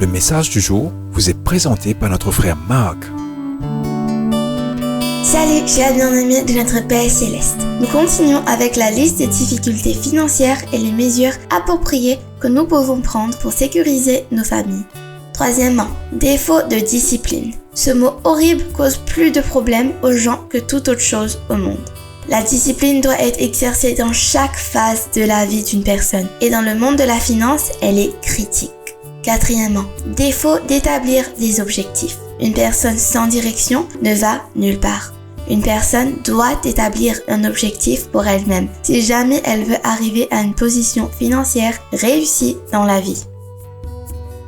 Le message du jour vous est présenté par notre frère Marc. Salut, chers bien-aimés de notre Père Céleste. Nous continuons avec la liste des difficultés financières et les mesures appropriées que nous pouvons prendre pour sécuriser nos familles. Troisièmement, défaut de discipline. Ce mot horrible cause plus de problèmes aux gens que toute autre chose au monde. La discipline doit être exercée dans chaque phase de la vie d'une personne et dans le monde de la finance, elle est critique. Quatrièmement, défaut d'établir des objectifs. Une personne sans direction ne va nulle part. Une personne doit établir un objectif pour elle-même si jamais elle veut arriver à une position financière réussie dans la vie.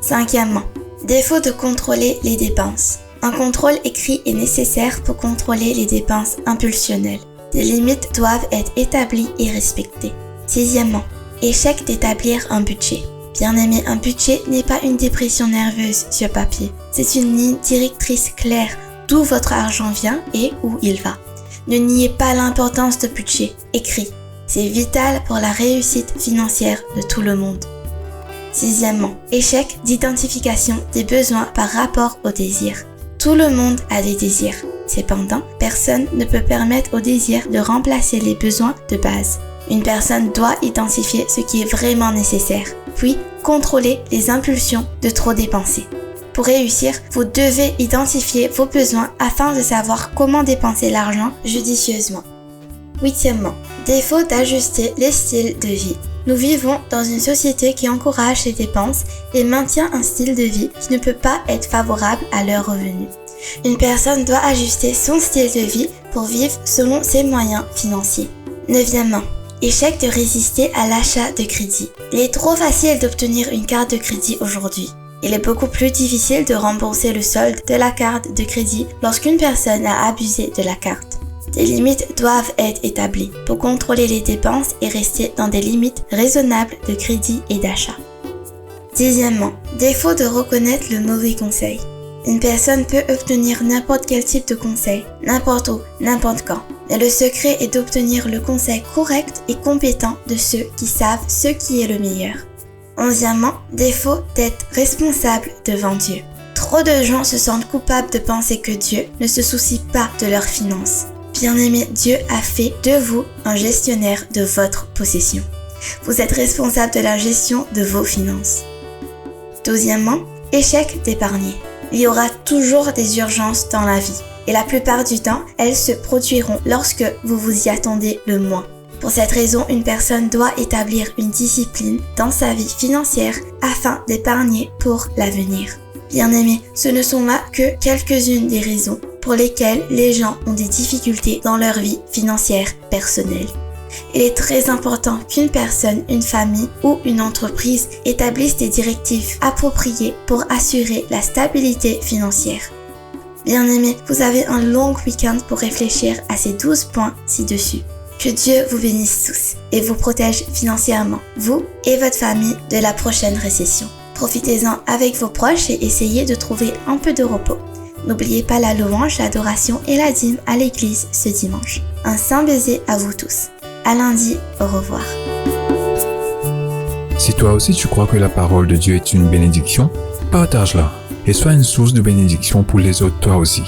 Cinquièmement, défaut de contrôler les dépenses. Un contrôle écrit est nécessaire pour contrôler les dépenses impulsionnelles. Des limites doivent être établies et respectées. Sixièmement, échec d'établir un budget. Bien aimé, un budget n'est pas une dépression nerveuse sur papier. C'est une ligne directrice claire d'où votre argent vient et où il va. Ne niez pas l'importance de budget écrit. C'est vital pour la réussite financière de tout le monde. Sixièmement, échec d'identification des besoins par rapport aux désirs. Tout le monde a des désirs. Cependant, personne ne peut permettre aux désirs de remplacer les besoins de base. Une personne doit identifier ce qui est vraiment nécessaire, puis contrôler les impulsions de trop dépenser. Pour réussir, vous devez identifier vos besoins afin de savoir comment dépenser l'argent judicieusement. Huitièmement, défaut d'ajuster les styles de vie. Nous vivons dans une société qui encourage les dépenses et maintient un style de vie qui ne peut pas être favorable à leurs revenus. Une personne doit ajuster son style de vie pour vivre selon ses moyens financiers. Neuvièmement, échec de résister à l'achat de crédit. Il est trop facile d'obtenir une carte de crédit aujourd'hui. Il est beaucoup plus difficile de rembourser le solde de la carte de crédit lorsqu'une personne a abusé de la carte. Des limites doivent être établies pour contrôler les dépenses et rester dans des limites raisonnables de crédit et d'achat. Dixièmement, défaut de reconnaître le mauvais conseil. Une personne peut obtenir n'importe quel type de conseil, n'importe où, n'importe quand. Mais le secret est d'obtenir le conseil correct et compétent de ceux qui savent ce qui est le meilleur. Onzièmement, défaut d'être responsable devant Dieu. Trop de gens se sentent coupables de penser que Dieu ne se soucie pas de leurs finances. Bien-aimé, Dieu a fait de vous un gestionnaire de votre possession. Vous êtes responsable de la gestion de vos finances. Douzièmement, échec d'épargner. Il y aura toujours des urgences dans la vie et la plupart du temps, elles se produiront lorsque vous vous y attendez le moins. Pour cette raison, une personne doit établir une discipline dans sa vie financière afin d'épargner pour l'avenir. Bien-aimés, ce ne sont là que quelques-unes des raisons pour lesquelles les gens ont des difficultés dans leur vie financière personnelle. Il est très important qu'une personne, une famille ou une entreprise établisse des directives appropriées pour assurer la stabilité financière. Bien-aimés, vous avez un long week-end pour réfléchir à ces 12 points ci-dessus. Que Dieu vous bénisse tous et vous protège financièrement, vous et votre famille, de la prochaine récession. Profitez-en avec vos proches et essayez de trouver un peu de repos. N'oubliez pas la louange, l'adoration et la dîme à l'église ce dimanche. Un saint baiser à vous tous. À lundi, au revoir. Si toi aussi tu crois que la parole de Dieu est une bénédiction, partage-la et sois une source de bénédiction pour les autres toi aussi.